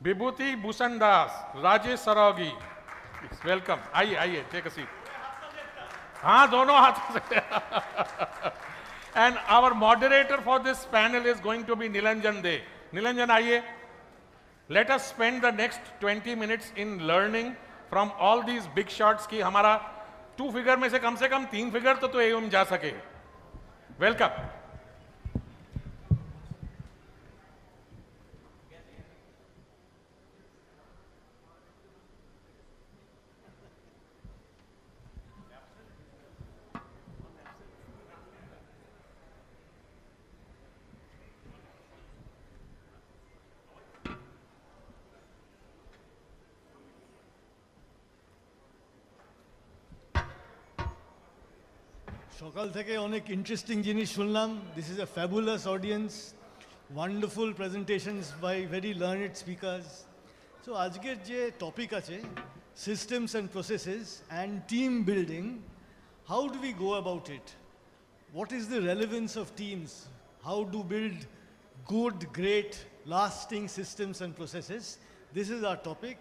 विभूति Bhushan Das, Rajesh Saragi, welcome. आइए आइए, take a seat. हाँ, दोनों हाथों से। And our moderator for this panel is going to be Niranjan Dey. Niranjan आइए। Let us spend the next 20 minutes in learning from all these big shots की हमारा 2 फिगर में से कम 3 फिगर तो एवं जा सके। वेलकम। সকাল থেকে অনেক ইন্টারেস্টিং জিনিস শুনলাম। This is a fabulous audience, wonderful presentations by very learned speakers. So আজকের যে টপিক আছে systems and processes and team building, how do we go about it? What is the relevance of teams? How to build good, great, lasting systems and processes? This is our topic.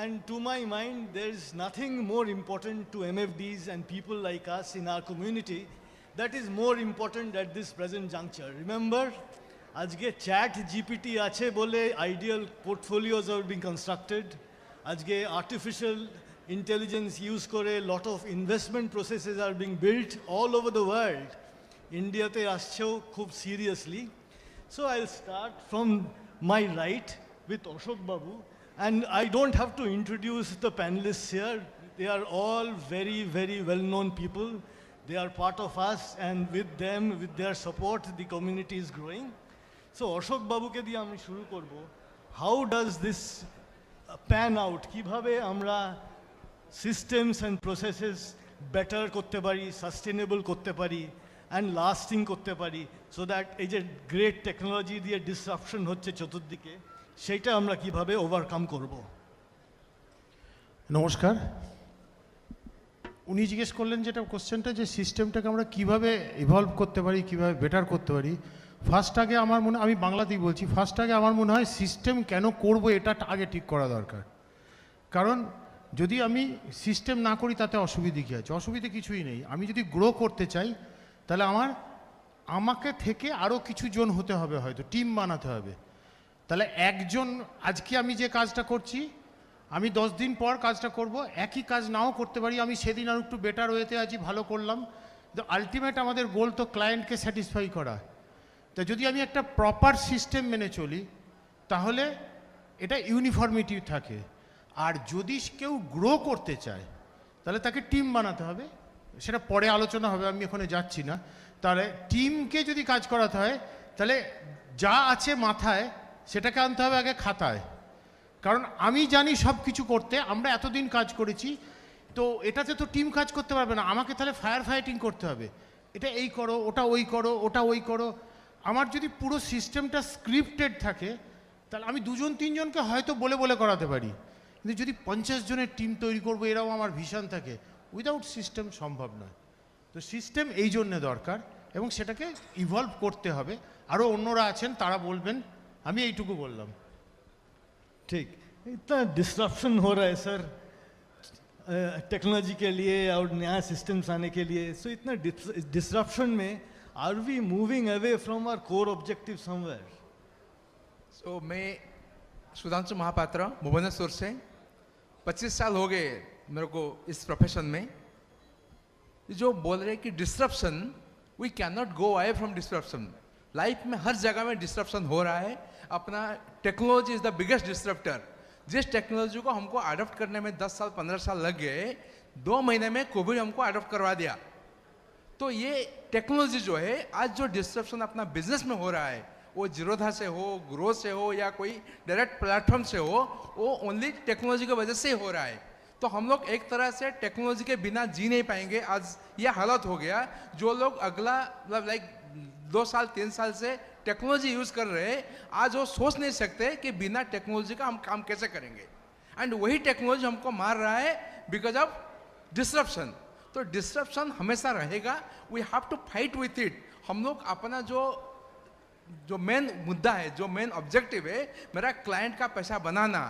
And to my mind, there is nothing more important to MFDs and people like us in our community that is more important at this present juncture. Remember, ajke chat GPT ache bole ideal portfolios are being constructed. Ajke artificial intelligence use kore lot of investment processes are being built all over the world. India te ascho khub seriously. So I'll start from my right with Ashok Babu. And I don't have to introduce the panelists here. They are all very, very well-known people. They are part of us, and with them, with their support, the community is growing. So Ashok Babu ke diye ami shuru korbo. How does this pan out? Kibhabe amra systems and processes better korte pari, sustainable korte pari, and lasting korte pari, so that ei je great technology diye disruption hocche চতুর্দিকে, সেটা আমরা কিভাবে overcome করব? নমস্কার। উনি জিজ্ঞেস করলেন যেটা কোশ্চেনটা, যে সিস্টেমটাকে আমরা কিভাবে ইভলভ করতে পারি, কিভাবে বেটার করতে পারি। ফার্স্ট আগে আমার মনে, আমি বাংলাতেই বলছি, ফার্স্ট আগে আমার মনে হয় সিস্টেম কেন করব এটা আগে ঠিক করা দরকার। কারণ যদি আমি সিস্টেম না করি তাতে অসুবিধে কী আছে? অসুবিধে কিছুই নেই। আমি যদি গ্রো করতে চাই তাহলে আমাকে থেকে আরও কিছু জন হতে হবে, হয়তো টিম বানাতে হবে। তাহলে একজন, আজকে আমি যে কাজটা করছি, আমি 10 দিন পর কাজটা করব, একই কাজ নাও করতে পারি। আমি সেদিন আর একটু বেটার ওয়েতে আছি, ভালো করলাম। তো আলটিমেট আমাদের গোল তো ক্লায়েন্টকে স্যাটিসফাই করা। তা যদি আমি একটা প্রপার সিস্টেম মেনে চলি তাহলে এটা ইউনিফর্মিটি থাকে। আর যদি কেউ গ্রো করতে চায় তাহলে তাকে টিম বানাতে হবে, সেটা পরে আলোচনা হবে, আমি এখানে যাচ্ছি না। তাহলে টিমকে যদি কাজ করাতে হয় তাহলে যা আছে মাথায় সেটাকে আনতে হবে আগে খাতায়। কারণ আমি জানি সব কিছু করতে, আমরা এতদিন কাজ করেছি, তো এটাতে তো টিম কাজ করতে পারবে না, আমাকে তাহলে ফায়ার ফাইটিং করতে হবে। এটা এই করো, ওটা ওই করো, ওটা ওই করো। আমার যদি পুরো সিস্টেমটা স্ক্রিপ্টেড থাকে তাহলে আমি 2-3 জনকে হয়তো বলে বলে করাতে পারি, কিন্তু যদি 50 জনের টিম তৈরি করবো এরাও আমার ভিশন থাকে, উইদাউট সিস্টেম সম্ভব নয়। তো সিস্টেম এই জন্যে দরকার এবং সেটাকে ইভলভ করতে হবে। আরও অন্যরা আছেন, তারা বলবেন, আমি এইটুকু বললাম। ठीक, इतना डिस्ट्रप्शन हो रहा है सर टेक्नोलॉजी के लिए और नया सिस्टम्स आने के लिए। सो इतना डिस्ट्रप्शन में are we moving away from our core objective somewhere? So मैं सुधांशु महापात्र भुवनेश्वर से 25 साल हो गए मेरे को इस प्रोफेशन में। जो बोल रहे कि disruption, we can not go away from disruption. Life में हर जगह में डिस्ट्रप्शन हो रहा है। अपना technology is the biggest disruptor. जिस टेक्नोलॉजी को हमको अडॉप्ट करने में 10 साल 15 साल लग गए, 2 महीने में कोविड हमको अडॉप्ट करवा दिया। तो ये टेक्नोलॉजी जो है, आज जो डिस्ट्रप्शन अपना बिजनेस में हो रहा है, वो जीरोधा से हो, ग्रो से हो, या कोई डायरेक्ट प्लेटफॉर्म से हो, वो ओनली टेक्नोलॉजी की वजह से ही हो रहा है। तो हम लोग एक तरह से टेक्नोलॉजी के बिना जी नहीं पाएंगे। आज ये हालत हो गया, जो लोग अगला लाइक 2 साल 3 साल से टेक्नोलॉजी यूज़ कर रहे हैं, आज वो सोच नहीं सकते कि बिना टेक्नोलॉजी का हम काम कैसे करेंगे। एंड वही टेक्नोलॉजी हमको मार रहा है बिकॉज ऑफ डिस्ट्रप्शन। तो डिस्ट्रप्शन हमेशा रहेगा, we have to fight with it. हम लोग अपना जो जो मेन मुद्दा है, जो मेन ऑब्जेक्टिव है, मेरा क्लाइंट का पैसा बनाना।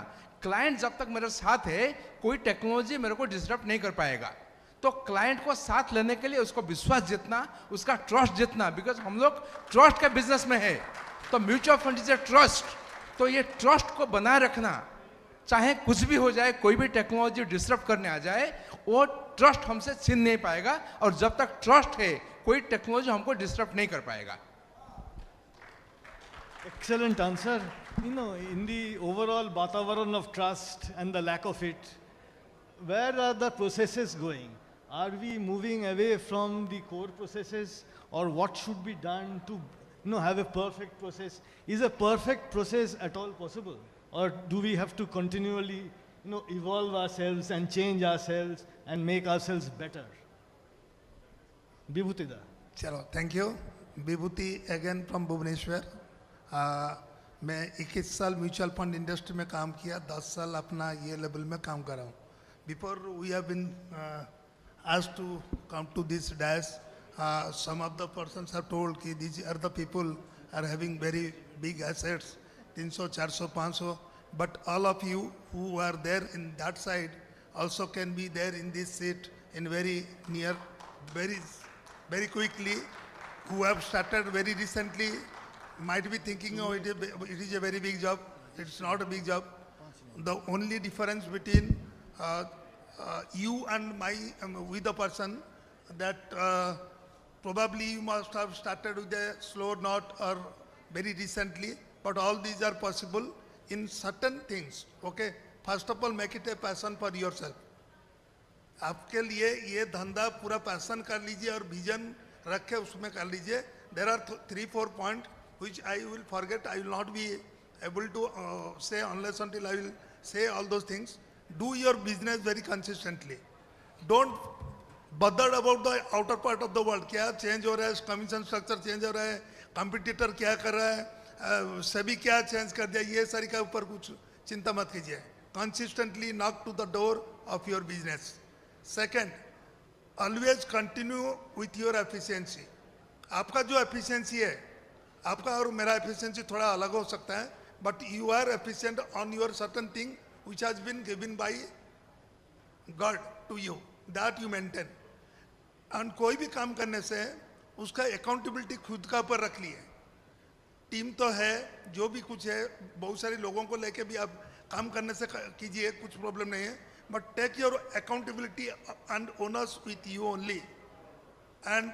क्लाइंट जब तक मेरे साथ है, कोई टेक्नोलॉजी मेरे को डिस्टर्ब नहीं कर पाएगा। तो क्लाइंट को साथ लेने के लिए उसको विश्वास जितना, उसका ट्रस्ट जितना, बिकॉज हम लोग ट्रस्ट के बिजनेस में है। तो mutual fund is a trust. तो ये ट्रस्ट को बनाए रखना, चाहे कुछ भी हो जाए, कोई भी टेक्नोलॉजी डिस्टर्ब करने आ जाए, वो ट्रस्ट हमसे छीन नहीं पाएगा। और जब तक ट्रस्ट है, कोई टेक्नोलॉजी हमको डिस्टर्ब नहीं कर पाएगा। Excellent answer. You know, in the overall Vatavaran of trust and the lack of it, where are the processes going? Are we moving away from the core processes, or what should be done to have a perfect process? Is a perfect process at all possible? Or do we have to continually evolve ourselves and change ourselves and make ourselves better? Vibhutida. चलो thank you. Vibhuti again from Bhubaneswar. मैं 21 साल mutual fund industry में काम किया, 10 साल अपना ये level में काम कर रहा हूँ। Before we have been asked to come to this dash, some of the persons have told कि these are the people are having very big assets, 300, 400, 500, but all of you who are there in that side also can be there in this seat in very near, very quickly, who have started very recently might be thinking, oh, it is a very big job. It's not a big job. The only difference between you and with the person that probably you must have started with a slow note or very recently, but all these are possible in certain things. Okay, first of all, make it a passion for yourself. आपके लिए ये धंधा पूरा passion कर लीजिए और vision रख के उसमें कर लीजिए। There are 3-4 points which I will forget. I will not be able to say unless until I will say all those things. Do your business very consistently. Don't bother about the outer part of the world. क्या change हो रहा है, commission structure change हो रहा है, competitor क्या कर रहा है, सभी क्या चेंज कर दिया, ये सारी का ऊपर कुछ चिंता मत कीजिए। Consistently knock to the door of your business. Second, always continue with your efficiency. आपका जो efficiency है, आपका और मेरा efficiency थोड़ा अलग हो सकता है, but you are efficient on your certain thing which has been given by God to you, that you maintain. And कोई भी काम करने से उसका accountability खुद का ऊपर रख लिए। टीम तो है, जो भी कुछ है, बहुत सारे लोगों को लेके भी आप काम करने से कीजिए, कुछ प्रॉब्लम नहीं है, but take your accountability and owners with you only. And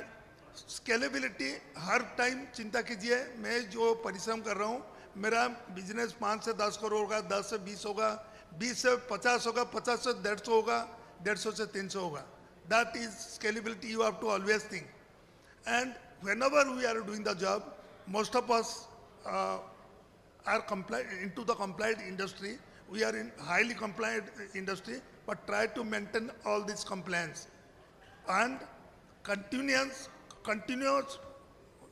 scalability, her time चिंता कीजिए, मैं जो परिश्रम कर रहा हूँ, मेरा बिजनेस 5 से 10 करोड़ होगा, 10 से 20 होगा, 20 से 50 होगा, 50 से 150 होगा, 150 से 300 होगा. That is scalability you have to always think. And whenever we are doing the job, most of us are into the compliant industry. We are in highly compliant industry, but try to maintain all this compliance. And continuous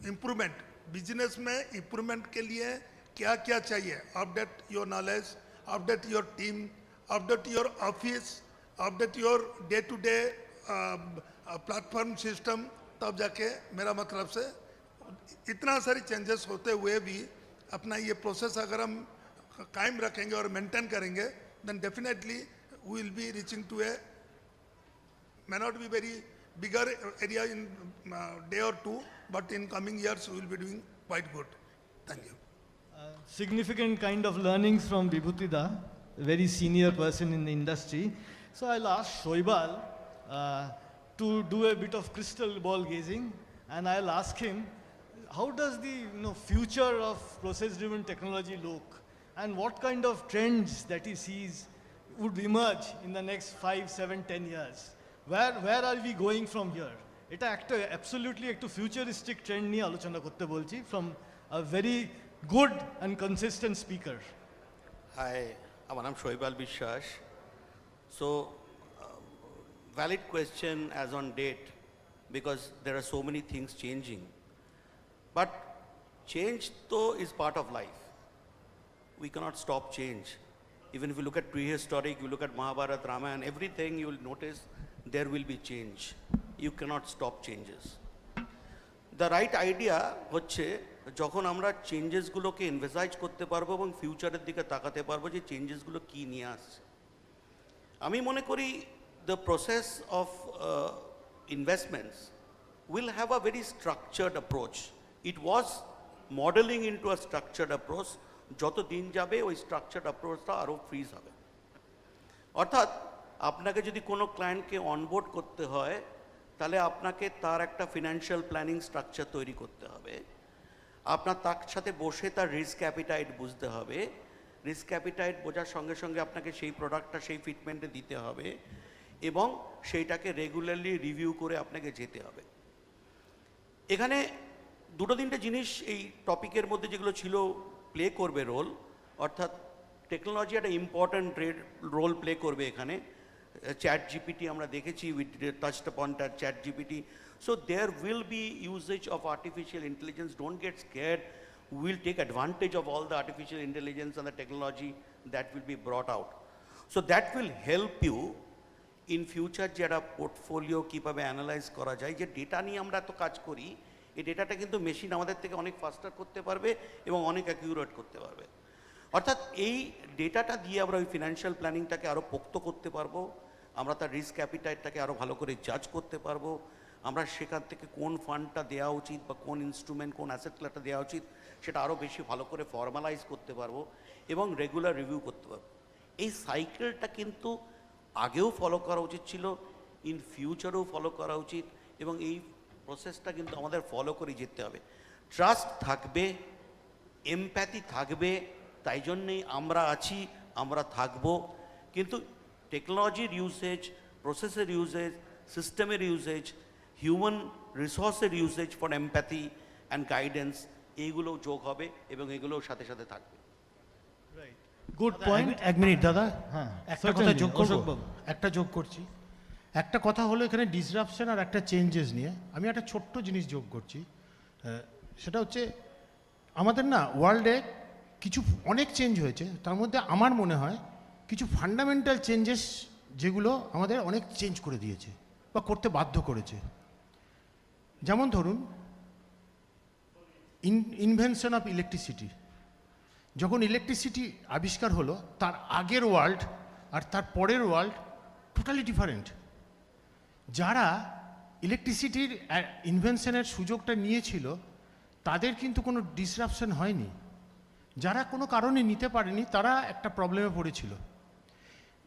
improvement. Business में improvement के लिए क्या क्या चाहिए? Update your knowledge, update your team, update your office, update your day-to-day platform system. तब जाके मेरा मतलब से इतना सारी changes होते हुए भी अपना ये process अगर हम कायम रखेंगे और maintain करेंगे, then definitely we will be reaching to a, may not be very bigger area in day or two, but in coming years we will be doing quite good. Thank you. Significant kind of learnings from Vibhutida, a very senior person in the industry. So I'll ask Shoibal to do a bit of crystal ball gazing, and I'll ask him, how does the future of process-driven technology look, and what kind of trends that he sees would emerge in the next 5, 7, 10 years? Where are we going from here? এটা একটা absolutely একটা futuristic trend নিয়ে আলোচনা করতে বলছি from a very good and consistent speaker. Hi, আমার নাম শৈবাল বিশ্বাস. So, valid question as on date, because there are so many things changing. But change though is part of life. We cannot stop change. Even if you look at prehistoric, you look at Mahabharata, Ramayana, everything, you will notice there will be change. You cannot stop changes. The right idea হচ্ছে যখন আমরা চেঞ্জেসগুলোকে এনভেসাইজ করতে পারবো এবং ফিউচারের দিকে তাকাতে পারবো যে চেঞ্জেসগুলো কী নিয়ে আসছে। আমি মনে করি the process of investments will have a very structured approach. It was modeling into a structured approach. যত দিন যাবে ওই স্ট্রাকচার্ড অ্যাপ্রোচটা আরও ফ্রিজ হবে। অর্থাৎ আপনাকে যদি কোনো ক্লায়েন্টকে অনবোর্ড করতে হয় তাহলে আপনাকে তার একটা ফিনান্সিয়াল প্ল্যানিং স্ট্রাকচার তৈরি করতে হবে। আপনার তার সাথে বসে তার রিস্ক অ্যাপিটাইট বুঝতে হবে। রিস্ক অ্যাপিটাইট বোঝার সঙ্গে সঙ্গে আপনাকে সেই প্রোডাক্টটা সেই ফিটমেন্টে দিতে হবে এবং সেইটাকে রেগুলারলি রিভিউ করে আপনাকে যেতে হবে। এখানে দুটো তিনটে জিনিস এই টপিকের মধ্যে যেগুলো ছিল প্লে করবে রোল, অর্থাৎ টেকনোলজি একটা ইম্পর্ট্যান্ট রোল প্লে করবে এখানে। চ্যাট জিপিটি আমরা দেখেছি, we touched upon ChatGPT. So there will be usage of artificial intelligence, don't get scared, will take advantage of all the artificial intelligence and the technology that will be brought out. So that will help you in future যে একটা portfolio কীভাবে analyse করা যায়। যে data নিয়ে আমরা এত কাজ করি, এই ডেটাটা কিন্তু মেশিন আমাদের থেকে অনেক ফাস্টার করতে পারবে এবং অনেক অ্যাকিউরেট করতে পারবে। অর্থাৎ এই ডেটাটা দিয়ে আমরা ওই ফিনান্সিয়াল প্ল্যানিংটাকে আরও পোক্ত করতে পারবো, আমরা তার রিস্ক অ্যাপিটাইটটাকে আরও ভালো করে জাজ করতে পারবো, আমরা সেখান থেকে কোন ফান্ডটা দেওয়া উচিত বা কোন ইনস্ট্রুমেন্ট কোন অ্যাসেট ক্লাসটা দেওয়া উচিত সেটা আরও বেশি ভালো করে ফর্মালাইজ করতে পারবো এবং রেগুলার রিভিউ করতে পারবো। এই সাইকেলটা কিন্তু আগেও ফলো করা উচিত ছিল, ইন ফিউচারেও ফলো করা উচিত এবং এই প্রসেসটা কিন্তু আমাদের ফলো করে যেতে হবে। ট্রাস্ট থাকবে, এমপ্যাথি থাকবে, তাই জন্যেই আমরা আছি, আমরা থাকবো। কিন্তু টেকনোলজির ইউসেজ, প্রসেসের ইউসেজ, সিস্টেমের ইউসেজ, হিউম্যান রিসোর্সের usage for empathy and guidance, এইগুলোও যোগ হবে এবং এগুলোও সাথে সাথে থাকবে। Right. Good point. এক মিনিট দাদা, হ্যাঁ, একটা কথা certainly, যোগ করবো, অশোকবাবু। একটা যোগ করছি। একটা কথা হলো এখানে ডিসরাপশন আর একটা চেঞ্জেস নিয়ে আমি একটা ছোট্ট জিনিস যোগ করছি। সেটা হচ্ছে আমাদের না ওয়ার্ল্ডে কিছু অনেক চেঞ্জ হয়েছে, তার মধ্যে আমার মনে হয় কিছু ফান্ডামেন্টাল চেঞ্জেস যেগুলো আমাদের অনেক চেঞ্জ করে দিয়েছে বা করতে বাধ্য করেছে। যেমন ধরুন ইনভেনশন অফ ইলেকট্রিসিটি। যখন ইলেকট্রিসিটি আবিষ্কার হলো তার আগের ওয়ার্ল্ড আর তার পরের ওয়ার্ল্ড টোটালি ডিফারেন্ট। যারা ইলেকট্রিসিটির ইনভেনশনের সুযোগটা নিয়েছিল তাদের কিন্তু কোনো ডিসরাপশন হয়নি, যারা কোনো কারণে নিতে পারেনি তারা একটা প্রবলেমে পড়েছিল।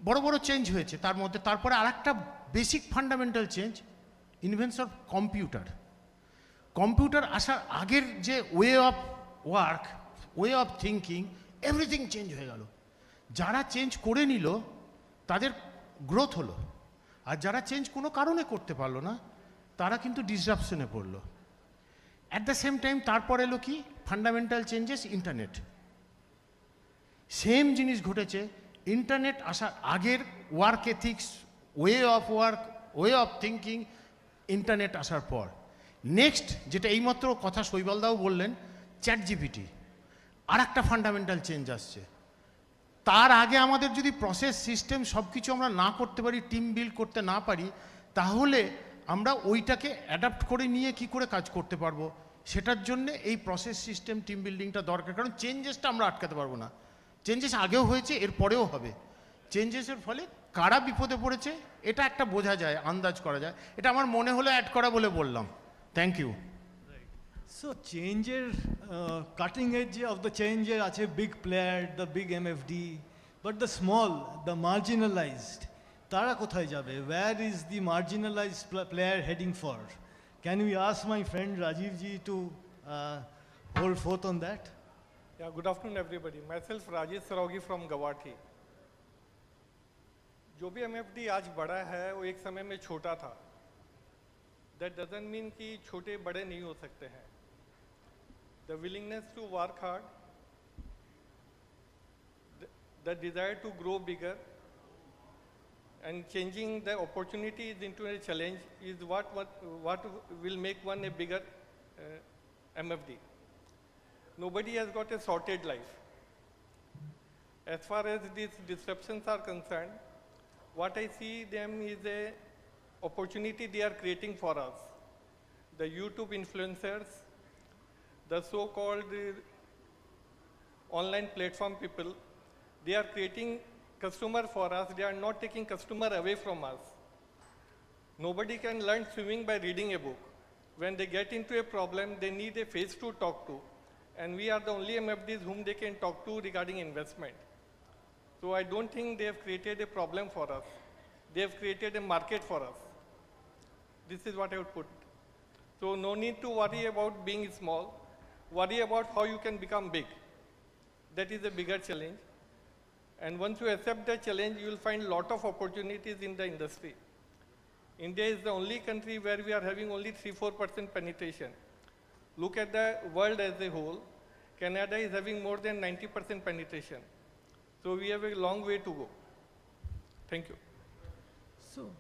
বড় বড় চেঞ্জ হয়েছে তার মধ্যে। তারপরে আরেকটা basic fundamental change, invention of computer. Computer আসার আগের যে way of work, way of thinking, everything change হয়ে গেল। যারা চেঞ্জ করে নিল তাদের গ্রোথ হলো, আর যারা চেঞ্জ কোনো কারণে করতে পারলো না তারা কিন্তু ডিসরাপশনে পড়লো। অ্যাট দ্য সেম টাইম তারপর এলো কি ফান্ডামেন্টাল চেঞ্জেস, ইন্টারনেট। সেম জিনিস ঘটেছে, ইন্টারনেট আসার আগের work ethics, way of work, way of thinking, internet আসার পর নেক্সট যেটা এইমাত্র কথা শৈবালদাও বললেন, চ্যাট জিপিটি, আর একটা ফান্ডামেন্টাল চেঞ্জ আসছে। তার আগে আমাদের যদি প্রসেস সিস্টেম সব কিছু আমরা না করতে পারি, টিম বিল্ড করতে না পারি, তাহলে আমরা ওইটাকে অ্যাডাপ্ট করে নিয়ে কি করে কাজ করতে পারবো, সেটার জন্যে এই প্রসেস সিস্টেম টিম বিল্ডিংটা দরকার। কারণ চেঞ্জেসটা আমরা আটকাতে পারবো না, চেঞ্জেস আগেও হয়েছে, এর পরেও হবে। চেঞ্জেসের ফলে কারা বিপদে পড়েছে এটা একটা বোঝা যায়, আন্দাজ করা যায়। এটা আমার মনে হলো অ্যাড করা বলে বললাম। Thank you. So changer, cutting edge of the changer আছে big player, the big MFD, but the small, the marginalized, তারা কোথায় যাবে? Where is the marginalized player heading for? Can we ask my friend Rajiv ji to hold forth on that? Yeah, good afternoon everybody. Myself Rajesh Saraugi from Guwahati. जो भी MFD आज बड़ा है वो एक समय में छोटा था. That doesn't mean कि छोटे बड़े नहीं हो सकते हैं. The willingness to work hard, the desire to grow bigger, and changing the opportunities into a challenge is what will make one a bigger MFD. Nobody has got a sorted life. As far as these disruptions are concerned, what I see them is a opportunity they are creating for us. the YouTube influencers, the so-called online platform people, they are creating customer for us, they are not taking customer away from us. Nobody can learn swimming by reading a book. When they get into a problem, they need a face to talk to. And we are the only MFDs whom they can talk to regarding investment. So I don't think they have created a problem for us. They have created a market for us. This is what I would put. So no need to worry about being small. Worry about how you can become big. That is a bigger challenge. And once you accept that challenge, you will find a lot of opportunities in the industry. India is the only country where we are having only 3-4% penetration. Look at the world as a whole. Canada is having more than 90% penetration. So we have a long way to go. Thank you. So,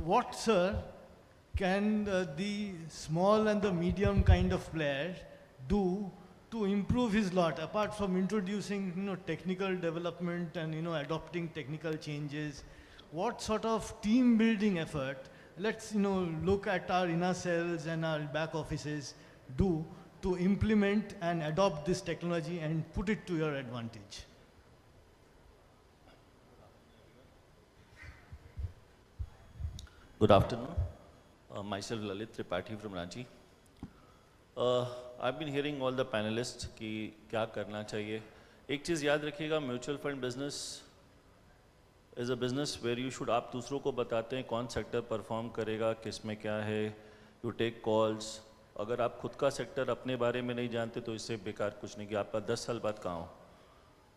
what, sir, can the small and the medium kind of player do to improve his lot, apart from introducing, technical development and, adopting technical changes? What sort of team building effort, let's, look at our inner cells and our back offices, do to implement and adopt this technology and put it to your advantage? Good afternoon. Myself Lalit Tripathi from Ranchi. I've been hearing all the panelists कि क्या करना चाहिए. एक चीज़ याद रखिएगा, mutual fund business is a business where you should, आप दूसरों को बताते हैं कौन सेक्टर परफॉर्म करेगा, किस में क्या है, यू टेक कॉल्स. अगर आप खुद का सेक्टर अपने बारे में नहीं जानते तो इससे बेकार कुछ नहीं कि आपका 10 साल बाद कहाँ हो,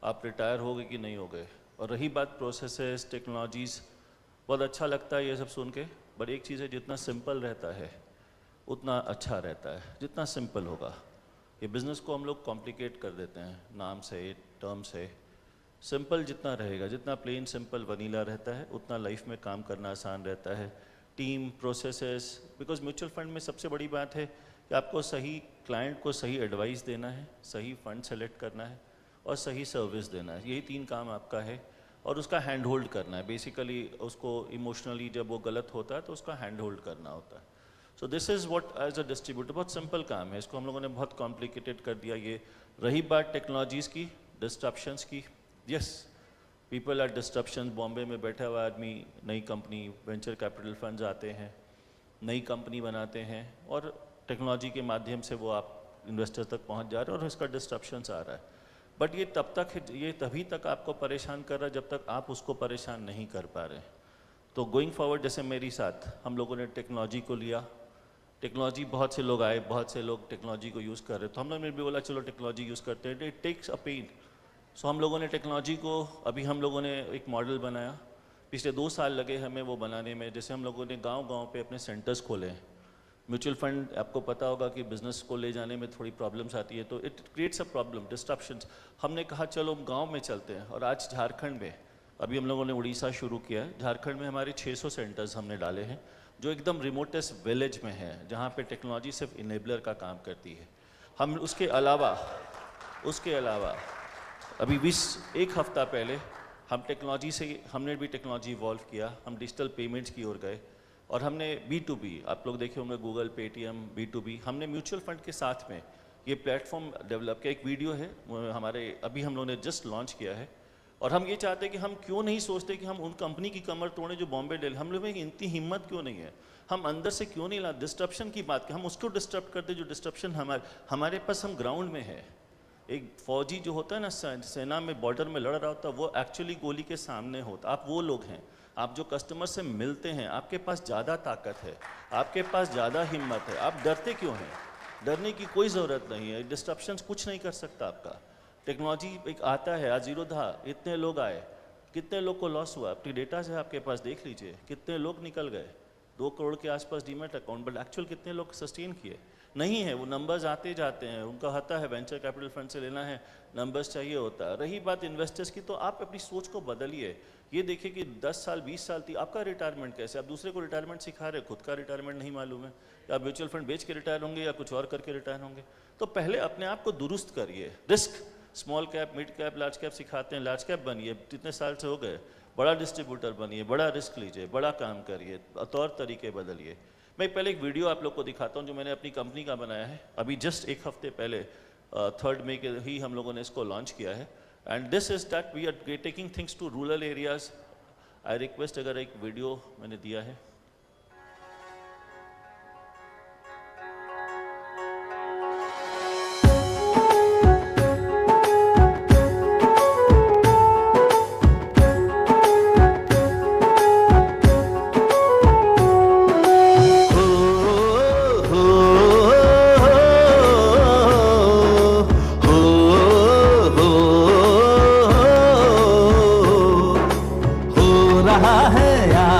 आप रिटायर हो गए कि नहीं हो गए. और रही बात प्रोसेसेस, टेक्नोलॉजीज़, बहुत अच्छा लगता है ये सब सुन के, बट एक चीज़ है, जितना सिंपल रहता है उतना अच्छा रहता है. जितना सिंपल होगा, ये बिज़नेस को हम लोग कॉम्प्लिकेट कर देते हैं नाम से, टर्म से. सिंपल जितना रहेगा, जितना प्लेन सिंपल वनीला रहता है, उतना लाइफ में काम करना आसान रहता है. Team, processes, because mutual fund में सबसे बड़ी बात है कि आपको सही क्लाइंट को सही एडवाइस देना है, सही फंड सेलेक्ट करना है और सही सर्विस देना है. यही 3 काम आपका है. और उसका हैंड होल्ड करना है. बेसिकली उसको इमोशनली जब वो गलत होता है तो उसका हैंड होल्ड करना होता है. So this is what as a distributor, बहुत सिंपल काम है, इसको हम लोगों ने बहुत कॉम्प्लिकेटेड कर दिया. ये रही बात टेक्नोलॉजीज़ की, डिस्ट्रप्शंस की, yes, people are disruption. Bombay में बैठा हुआ आदमी, नई कंपनी, वेंचर कैपिटल फंड्स आते हैं, नई कंपनी बनाते हैं और टेक्नोलॉजी के माध्यम से वो आप इन्वेस्टर तक पहुंच जा रहे हैं और इसका डिस्ट्रप्शंस आ रहा है. बट ये तभी तक आपको परेशान कर रहा है जब तक आप उसको परेशान नहीं कर पा रहे. तो गोइंग फॉरवर्ड, जैसे मेरी साथ हम लोगों ने टेक्नोलॉजी को लिया, टेक्नोलॉजी बहुत से लोग आए, बहुत से लोग टेक्नोलॉजी को यूज़ कर रहे, तो हम लोगों ने भी बोला चलो टेक्नोलॉजी यूज़ करते हैं. It takes a pain. So हम लोगों ने टेक्नोलॉजी को, अभी हम लोगों ने एक मॉडल बनाया, पिछले 2 साल लगे हमें वो बनाने में. जैसे हम लोगों ने गाँव पे अपने सेंटर्स खोले हैं. म्यूचुअल फंड, आपको पता होगा कि बिज़नेस को ले जाने में थोड़ी प्रॉब्लम्स आती है, तो it creates a problem, disruptions. हमने कहा चलो गांव में चलते हैं. और आज झारखंड में, अभी हम लोगों ने उड़ीसा शुरू किया है, झारखंड में हमारे 600 सेंटर्स हमने डाले हैं जो एकदम रिमोटेस्ट विलेज में है, जहाँ पे टेक्नोलॉजी सिर्फ इनेबलर का काम करती है. हम उसके अलावा अभी 1 हफ्ता पहले हमने भी टेक्नोलॉजी इवॉल्व किया. हम डिजिटल पेमेंट्स की ओर गए और हमने B2B, आप लोग देखे होंगे गूगल, पेटीएम, B2B, हमने म्यूचुअल फंड के साथ में ये प्लेटफॉर्म डेवलप किया. एक वीडियो है हमारे, अभी हम लोगों ने जस्ट लॉन्च किया है. और हम ये चाहते हैं कि हम क्यों नहीं सोचते कि हम उन कंपनी की कमर तोड़ें जो बॉम्बे डेल, हम लोग में इतनी हिम्मत क्यों नहीं है, हम अंदर से क्यों नहीं ला. डिस्ट्रप्शन की बात हम उसको डिस्टर्ब करते जो डिस्ट्रप्शन हमारे पास हम ग्राउंड में है. एक फौजी जो होता है ना, सेना में बॉर्डर में लड़ रहा होता है, वो एक्चुअली गोली के सामने होता. आप वो लोग हैं. आप जो कस्टमर से मिलते हैं, आपके पास ज़्यादा ताकत है, आपके पास ज़्यादा हिम्मत है. आप डरते क्यों हैं? डरने की कोई ज़रूरत नहीं है. डिस्ट्रप्शंस कुछ नहीं कर सकता आपका. टेक्नोलॉजी एक आता है, आज 0 था, इतने लोग आए, कितने लोग को लॉस हुआ, आपकी डेटा है आपके पास, देख लीजिए कितने लोग निकल गए. 2 करोड़ के आसपास डीमैट अकाउंट, बट एक्चुअल कितने लोग सस्टेन किए नहीं है. वो नंबर्स आते जाते हैं, उनका होता है वेंचर कैपिटल फंड से लेना है, नंबर्स चाहिए होता है. रही बात इन्वेस्टर्स की, तो आप अपनी सोच को बदलिए. ये देखिए कि 10 साल 20 साल थी, आपका रिटायरमेंट कैसे, आप दूसरे को रिटायरमेंट सिखा रहे, खुद का रिटायरमेंट नहीं मालूम है. या म्यूचुअल फंड बेच के रिटायर होंगे या कुछ और करके रिटायर होंगे. तो पहले अपने आप को दुरुस्त करिए. Risk, small cap, mid cap, large cap सिखाते हैं, लार्ज कैप बनिए. कितने साल से हो गए, बड़ा डिस्ट्रीब्यूटर बनिए, बड़ा रिस्क लीजिए, बड़ा काम करिए, तौर तरीके बदलिए. मैं पहले एक वीडियो आप लोग को दिखाता हूँ जो मैंने अपनी कंपनी का बनाया है, अभी जस्ट एक हफ्ते पहले 3 मई के ही हम लोगों ने इसको लॉन्च किया है। And this is that we are taking things to rural areas. I request, अगर एक वीडियो मैंने दिया है,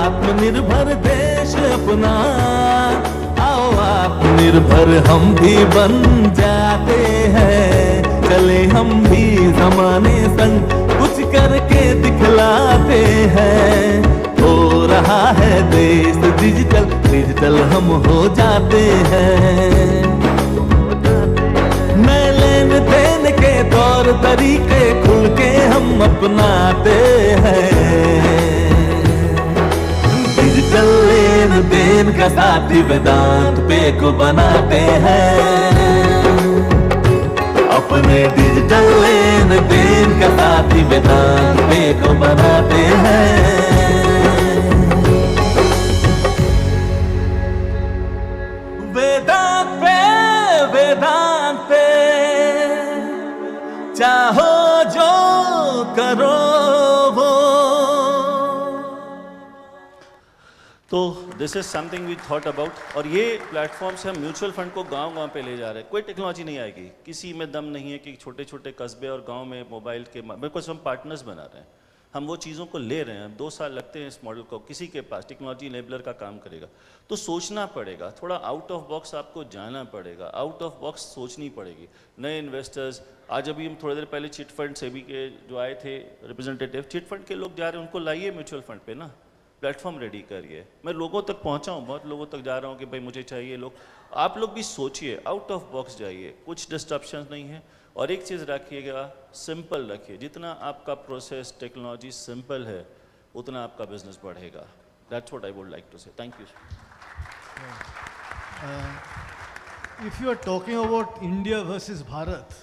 आत्मनिर्भर देश अपना, आओ आत्मनिर्भर हम भी बन जाते हैं, चले हम भी जमाने संग कुछ करके दिखलाते हैं। हो रहा है देश डिजिटल, डिजिटल हम हो जाते हैं। नए लेन देन के तौर तरीके खुल के हम अपनाते हैं। डिजिटल लेन देन का साथी वेदांत पे को बनाते हैं, अपने डिजिटल लेन देन का साथी वेदांत पे को बनाते हैं। वेदांत पे चाहो जो करो वो। तो this is something we thought about. और ये प्लेटफॉर्म से हम म्यूचुअल फंड को गांव-गांव पे ले जा रहे हैं। कोई टेक्नोलॉजी नहीं आएगी, किसी में दम नहीं है कि छोटे-छोटे कस्बे और गांव में मोबाइल के बिकॉज हम पार्टनर्स बना रहे हैं, हम वो चीज़ों को ले रहे हैं। 2 साल लगते हैं इस मॉडल को, किसी के पास टेक्नोलॉजी इनेबलर का काम करेगा। तो सोचना पड़ेगा, थोड़ा आउट ऑफ बॉक्स आपको जाना पड़ेगा, आउट ऑफ बॉक्स सोचनी पड़ेगी। नए इन्वेस्टर्स, आज अभी हम थोड़ी देर पहले चिट फंड सेबी के जो आए थे रिप्रेजेंटेटिव, चिट फंड के लोग जा रहे हैं, उनको लाइए म्यूचुअल फंड पे ना, प्लेटफॉर्म रेडी करिए। मैं लोगों तक पहुंचा हूँ, बहुत लोगों तक जा रहा हूँ कि भाई मुझे चाहिए लोग। आप लोग भी सोचिए, आउट ऑफ बॉक्स जाइए, कुछ डिस्ट्रप्शन नहीं है। और एक चीज़ रखिएगा, सिंपल रखिए। जितना आपका प्रोसेस टेक्नोलॉजी सिंपल है उतना आपका बिजनेस बढ़ेगा। That's what I would like to say. Thank you. If you are talking about India versus Bharat,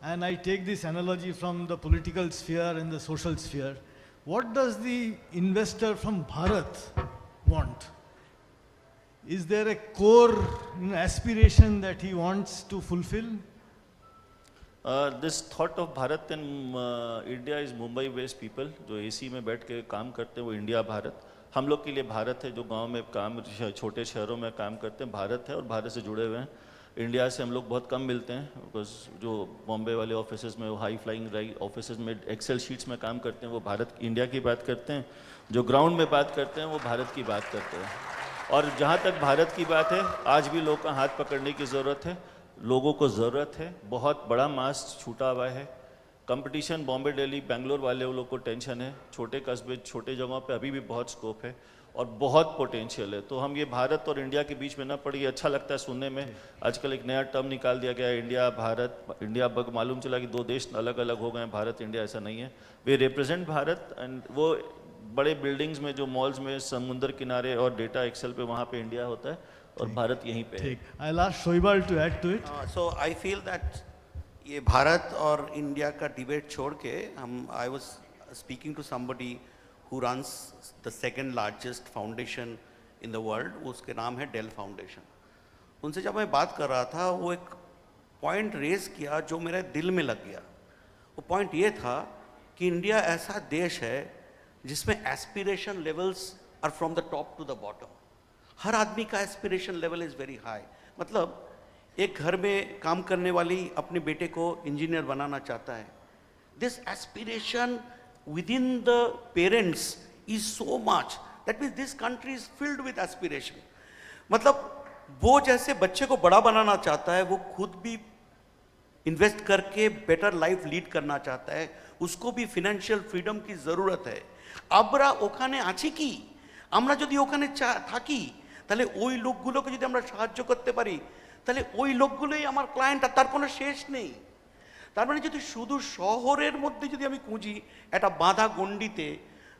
and I take this analogy from the political sphere and the social sphere, what does the investor from Bharat want? Is there a core aspiration that he wants to fulfill? This thought of Bharat and India is Mumbai based people जो AC में बैठ के काम करते हैं, वो India Bharat. हम लोग के लिए भारत है, जो गांव में काम, छोटे शहरों में काम करते हैं, भारत है और भारत से जुड़े हुए हैं। इंडिया से हम लोग बहुत कम मिलते हैं, बिकॉज जो बॉम्बे वाले ऑफिसेज में, हाई फ्लाइंग ऑफिसेज में एक्सेल शीट्स में काम करते हैं, वो भारत इंडिया की बात करते हैं। जो ग्राउंड में बात करते हैं वो भारत की बात करते हैं। और जहाँ तक भारत की बात है, आज भी लोग का हाथ पकड़ने की ज़रूरत है, लोगों को ज़रूरत है। बहुत बड़ा मास छूटा हुआ है, कंपटीशन बॉम्बे, दिल्ली, बेंगलोर वाले लोग को टेंशन है। छोटे कस्बे, छोटे जगहों पे अभी भी बहुत स्कोप है और बहुत पोटेंशियल है। तो हम ये भारत और इंडिया के बीच में ना पड़ी, अच्छा लगता है सुनने में। आजकल एक नया टर्म निकाल दिया गया है, इंडिया भारत। इंडिया बग मालूम चला कि 2 देश अलग अलग हो गए हैं, भारत इंडिया ऐसा नहीं है। वे रिप्रेजेंट भारत। एंड वो बड़े बिल्डिंग्स में, जो मॉल्स में, समुद्र किनारे और डेटा एक्सेल पे, वहाँ पे इंडिया होता है और भारत यहीं पे है। I'll ask Shoibal to add to it. So I feel that ये भारत और इंडिया का डिबेट छोड़ के I was speaking to somebody who runs the second largest foundation in the world, उसके नाम है डेल फाउंडेशन। उनसे जब मैं बात कर रहा था, वो एक पॉइंट रेज किया जो मेरे दिल में लग गया। वो पॉइंट ये था कि इंडिया ऐसा देश है जिसमें aspiration levels are from the top to the bottom. हर आदमी का aspiration level is very high. मतलब एक घर में काम करने वाली अपने बेटे को इंजीनियर बनाना चाहता है। This aspiration within the parents is so much, that means this country is filled with aspiration. मतलब वो जैसे बच्चे को बड़ा बनाना चाहता है, वो खुद भी इन्वेस्ट करके बेटर लाइफ लीड करना चाहता है, उसको भी फिनेंशियल फ्रीडम की ज़रूरत है। আমরা ওখানে আছি কি? আমরা যদি ওখানে থাকি তাহলে ওই লোকগুলোকে যদি আমরা সাহায্য করতে পারি তাহলে ওই লোকগুলোই আমার ক্লায়েন্ট, আর তার কোনো শেষ নেই। তার মানে যদি শুধু শহরের মধ্যে যদি আমি খুঁজি একটা বাঁধা গণ্ডিতে,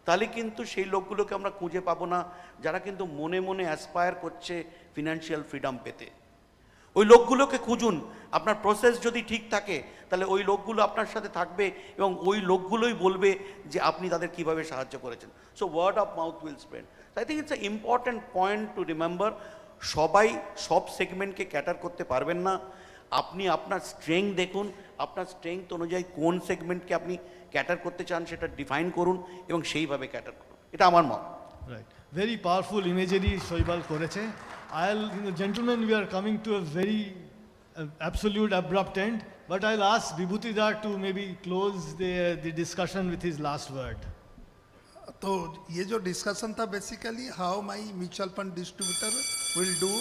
তাহলে কিন্তু সেই লোকগুলোকে আমরা খুঁজে পাবো না যারা কিন্তু মনে মনে অ্যাসপায়ার করছে ফিনান্সিয়াল ফ্রিডম পেতে। ওই লোকগুলোকে খুঁজুন। আপনার প্রসেস যদি ঠিক থাকে তাহলে ওই লোকগুলো আপনার সাথে থাকবে এবং ওই লোকগুলোই বলবে যে আপনি তাদের কিভাবে সাহায্য করেছেন। So word of mouth will spread. I think it's a important point to remember. সবাই সব সেগমেন্টকে ক্যাটার করতে পারবেন না। আপনি আপনার স্ট্রেংথ দেখুন, আপনার স্ট্রেংথ অনুযায়ী কোন সেগমেন্টকে আপনি ক্যাটার করতে চান সেটা ডিফাইন করুন এবং সেইভাবে ক্যাটার করুন। এটা আমার মত। Right. Very powerful imagery Shoibal করেছে। Gentlemen, we are coming to a very absolute abrupt end, but I'll ask Vibhuti Dar to maybe close the discussion with his last word. तो ये जो डिस्कशन था basically how my mutual fund distributor will do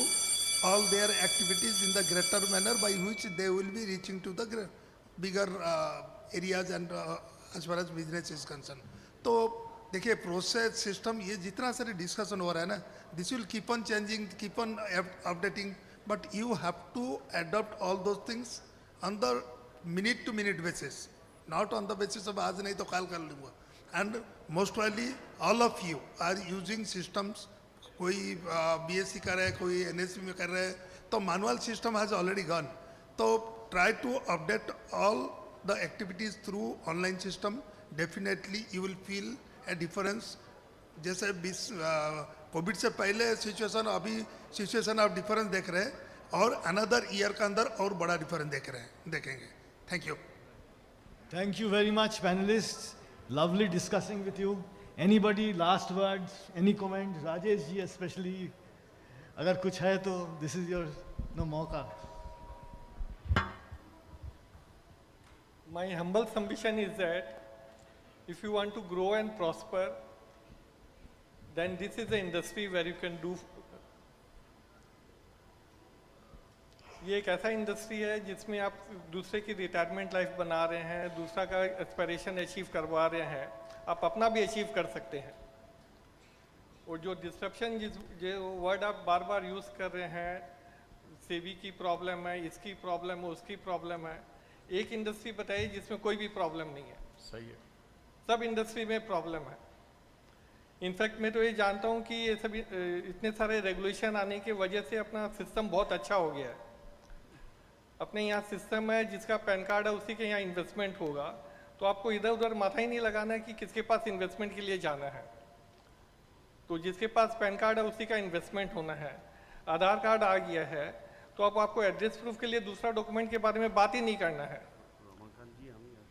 all their activities in the greater manner by which they will be reaching to the bigger areas and as far as business is concerned. तो देखिए process system ये जितना सारे discussion हो रहा है ना, this will keep on changing, keep on updating, but you have to adopt all those things on the minute to minute basis, not on the basis of आज नहीं तो कल कर लूँगा. And most widely all of you are using systems. कोई BSc कर रहा है, कोई एनएससी में कर रहा है, तो manual system has already gone. तो try to update all the activities through online system. Definitely you will feel a difference. जैसे कोविड से पहले सिचुएशन, अभी सिचुएशन आप डिफरेंस देख रहे हैं और अनदर ईयर के अंदर और बड़ा डिफरेंस देखेंगे. Thank you. Thank you very much, panelists. Lovely discussing with you. Anybody last words, any comments? Rajesh ji especially, अगर कुछ है तो this is your मौका. My humble submission is that if you want to grow and prosper, then this is the industry where you can do. ये एक ऐसा industry है जिसमें आप दूसरे की रिटायरमेंट लाइफ बना रहे हैं, दूसरा का एस्पिरेशन अचीव करवा रहे हैं, आप अपना भी अचीव कर सकते हैं. और जो डिस्ट्रप्शन जो वर्ड आप बार बार यूज़ कर रहे हैं, सेबी की प्रॉब्लम है, इसकी प्रॉब्लम है, उसकी प्रॉब्लम है, एक इंडस्ट्री बताइए जिसमें कोई भी प्रॉब्लम नहीं है. सही है। सब इंडस्ट्री में प्रॉब्लम है. इनफैक्ट मैं तो ये जानता हूँ कि ये सभी इतने सारे रेगुलेशन आने की वजह से अपना सिस्टम बहुत अच्छा हो गया है. अपने यहाँ सिस्टम है, जिसका पैन कार्ड है उसी के यहाँ इन्वेस्टमेंट होगा, तो आपको इधर उधर माथा ही नहीं लगाना है कि किसके पास इन्वेस्टमेंट के लिए जाना है. तो जिसके पास पैन कार्ड है उसी का इन्वेस्टमेंट होना है. आधार कार्ड आ गया है तो अब आपको एड्रेस प्रूफ के लिए दूसरा डॉक्यूमेंट के बारे में बात ही नहीं करना है.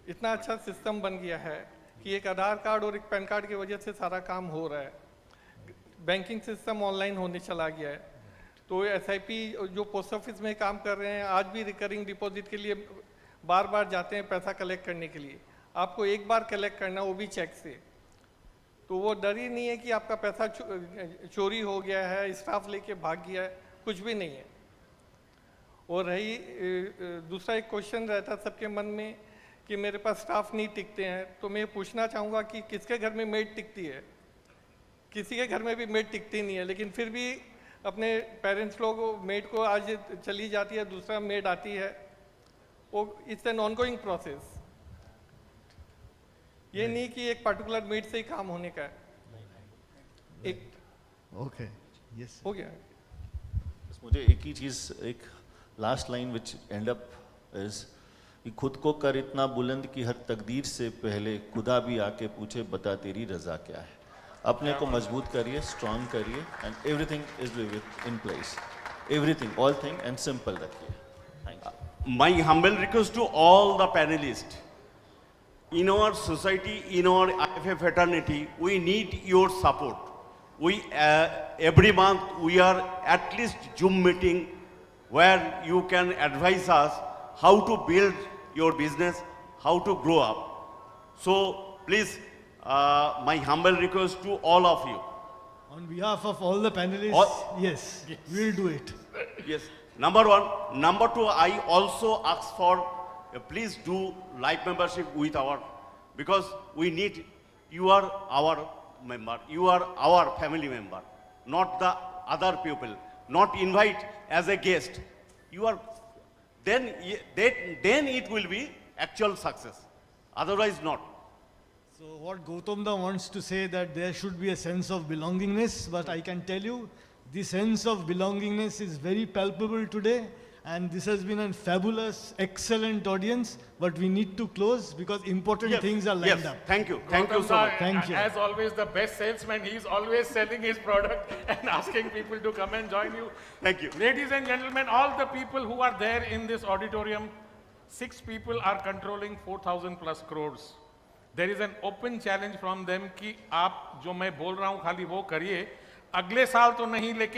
इतना अच्छा सिस्टम बन गया है कि एक आधार कार्ड और एक पैन कार्ड की वजह से सारा काम हो रहा है. बैंकिंग सिस्टम ऑनलाइन होने चला गया है. तो एसआईपी जो पोस्ट ऑफिस में काम कर रहे हैं आज भी रिकरिंग डिपॉजिट के लिए बार बार जाते हैं पैसा कलेक्ट करने के लिए. आपको एक बार कलेक्ट करना, वो भी चेक से. तो वो डर ही नहीं है कि आपका पैसा चोरी हो गया है, स्टाफ लेके भाग गया है, कुछ भी नहीं है. और रही दूसरा एक क्वेश्चन रहता सबके मन में कि मेरे पास स्टाफ नहीं टिकते हैं, तो मैं पूछना चाहूँगा कि किसके घर में मेड टिकती है? किसी के घर में भी मेड टिकती नहीं है, लेकिन फिर भी अपने पेरेंट्स लोग मेड को आज चली जाती है, दूसरा मेड आती है. वो इट्स एन ऑनगोइंग प्रोसेस. ये नहीं कि एक पर्टिकुलर मेड से ही काम होने का है. एक Okay. Yes. हो गया. बस मुझे एक ही चीज़, एक last line which and up is कि खुद को कर इतना बुलंद कि हर तकदीर से पहले खुदा भी आके पूछे बता तेरी रजा क्या है. अपने को मजबूत करिए, स्ट्रांग करिए, and everything is in place. Everything, all thing and simple रखिए. Thank you. My humble request to all the panelists, in our society, in our IFA fraternity, we need your support. We every month we are at least Zoom meeting where you can advise us how to build your business, how to grow up. So please, my humble request to all of you. On behalf of all the panelists, All- yes, we'll do it. Yes, number one. Number two, I also ask for please do live membership with our, because we need, you are our member, you are our family member, not the other people. Not invite as a guest. You are, then it will be actual success. Otherwise not. So So what Gautamda wants to say that there should be a sense of belongingness, but I can tell you the sense of belongingness is very palpable today, and this has been a fabulous, excellent audience, but we need to close because important things are lined yes. up. Thank you so Gautam much. da, Thank you. As always, the best salesman. He's always selling his product and asking people to come and join you. Thank you. Ladies and gentlemen, all the people who are there in this auditorium, 6 people are controlling 4,000 plus crores. There is an open challenge from them कि आप जो मैं बोल रहा हूँ खाली वो करिए, अगले साल तो नहीं लेकिन